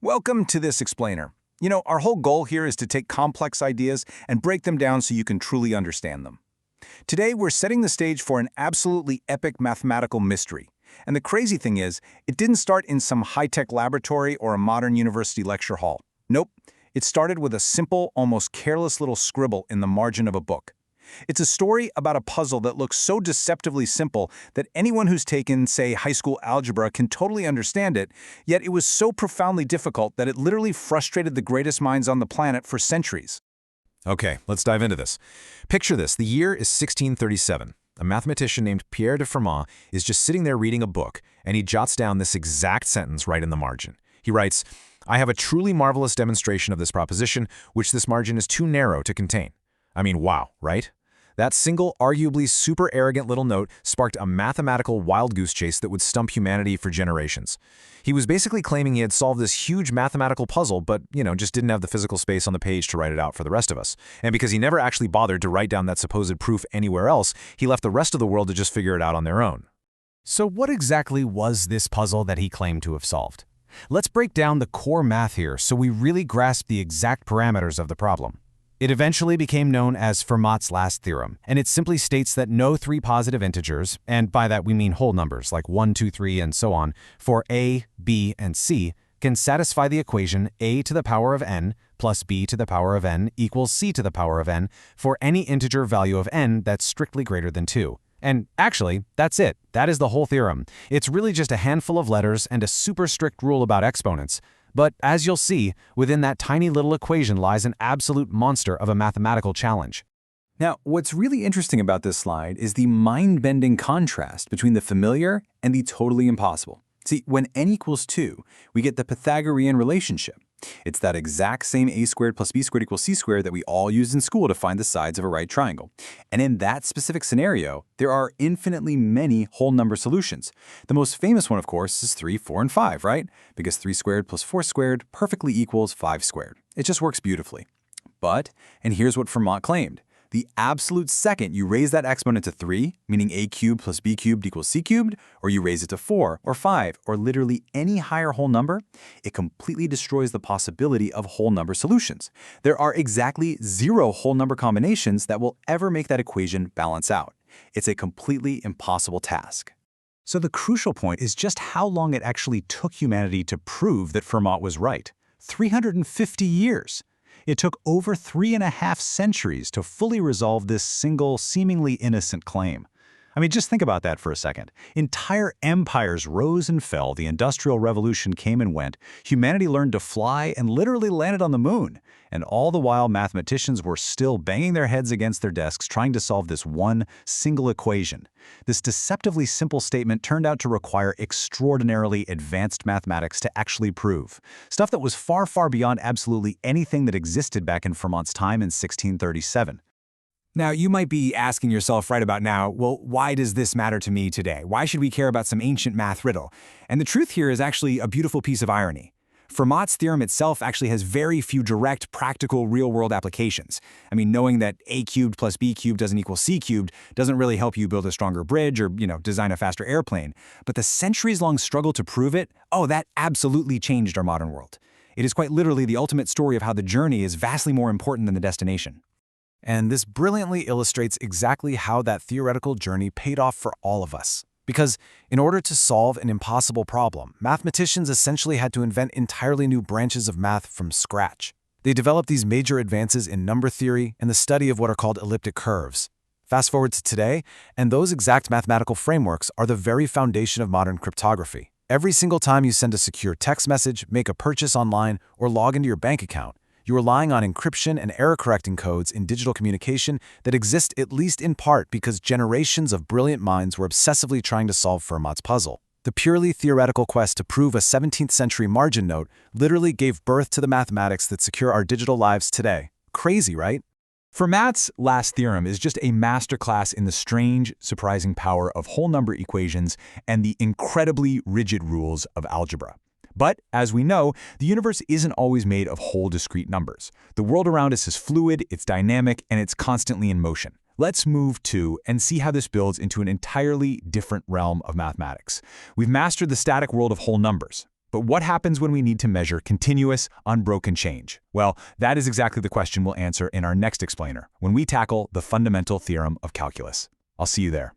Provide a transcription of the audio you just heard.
Welcome to this explainer. Our whole goal here is to take complex ideas and break them down so you can truly understand them. Today, we're setting the stage for an absolutely epic mathematical mystery. And the crazy thing is, it didn't start in some high-tech laboratory or a modern university lecture hall. Nope, it started with a simple, almost careless little scribble in the margin of a book. It's a story about a puzzle that looks so deceptively simple that anyone who's taken, say, high school algebra can totally understand it, yet it was so profoundly difficult that it literally frustrated the greatest minds on the planet for centuries. Okay, let's dive into this. Picture this. The year is 1637. A mathematician named Pierre de Fermat is just sitting there reading a book, and he jots down this exact sentence right in the margin. He writes, "I have a truly marvelous demonstration of this proposition, which this margin is too narrow to contain." I mean, wow, right? That single, arguably super arrogant little note sparked a mathematical wild goose chase that would stump humanity for generations. He was basically claiming he had solved this huge mathematical puzzle, but, just didn't have the physical space on the page to write it out for the rest of us. And because he never actually bothered to write down that supposed proof anywhere else, he left the rest of the world to just figure it out on their own. So what exactly was this puzzle that he claimed to have solved? Let's break down the core math here so we really grasp the exact parameters of the problem. It eventually became known as Fermat's last theorem, and it simply states that no three positive integers, and by that we mean whole numbers like 1, 2, 3, and so on, for a, b, and c, can satisfy the equation a to the power of n plus b to the power of n equals c to the power of n for any integer value of n that's strictly greater than 2. And actually, that's it. That is the whole theorem. It's really just a handful of letters and a super strict rule about exponents. But as you'll see, within that tiny little equation lies an absolute monster of a mathematical challenge. Now, what's really interesting about this slide is the mind-bending contrast between the familiar and the totally impossible. See, when n equals 2, we get the Pythagorean relationship. It's that exact same a squared plus b squared equals c squared that we all used in school to find the sides of a right triangle. And in that specific scenario, there are infinitely many whole number solutions. The most famous one, of course, is 3, 4, and 5, right? Because 3 squared plus 4 squared perfectly equals 5 squared. It just works beautifully. But, and here's what Fermat claimed, the absolute second you raise that exponent to 3, meaning a cubed plus b cubed equals c cubed, or you raise it to 4 or 5 or literally any higher whole number, it completely destroys the possibility of whole number solutions. There are exactly 0 whole number combinations that will ever make that equation balance out. It's a completely impossible task. So the crucial point is just how long it actually took humanity to prove that Fermat was right. 350 years. It took over 3.5 centuries to fully resolve this single, seemingly innocent claim. I mean, just think about that for a second. Entire empires rose and fell, the Industrial Revolution came and went, humanity learned to fly and literally landed on the moon. And all the while, mathematicians were still banging their heads against their desks trying to solve this one single equation. This deceptively simple statement turned out to require extraordinarily advanced mathematics to actually prove. Stuff that was far, far beyond absolutely anything that existed back in Fermat's time in 1637. Now, you might be asking yourself right about now, well, why does this matter to me today? Why should we care about some ancient math riddle? And the truth here is actually a beautiful piece of irony. Fermat's theorem itself actually has very few direct, practical, real-world applications. I mean, knowing that a cubed plus b cubed doesn't equal c cubed doesn't really help you build a stronger bridge or, design a faster airplane. But the centuries-long struggle to prove it, that absolutely changed our modern world. It is quite literally the ultimate story of how the journey is vastly more important than the destination. And this brilliantly illustrates exactly how that theoretical journey paid off for all of us. Because in order to solve an impossible problem, mathematicians essentially had to invent entirely new branches of math from scratch. They developed these major advances in number theory and the study of what are called elliptic curves. Fast forward to today, and those exact mathematical frameworks are the very foundation of modern cryptography. Every single time you send a secure text message, make a purchase online, or log into your bank account, you're relying on encryption and error-correcting codes in digital communication that exist at least in part because generations of brilliant minds were obsessively trying to solve Fermat's puzzle. The purely theoretical quest to prove a 17th-century margin note literally gave birth to the mathematics that secure our digital lives today. Crazy, right? Fermat's last theorem is just a masterclass in the strange, surprising power of whole number equations and the incredibly rigid rules of algebra. But, as we know, the universe isn't always made of whole discrete numbers. The world around us is fluid, it's dynamic, and it's constantly in motion. Let's move to and see how this builds into an entirely different realm of mathematics. We've mastered the static world of whole numbers. But what happens when we need to measure continuous, unbroken change? Well, that is exactly the question we'll answer in our next explainer, when we tackle the fundamental theorem of calculus. I'll see you there.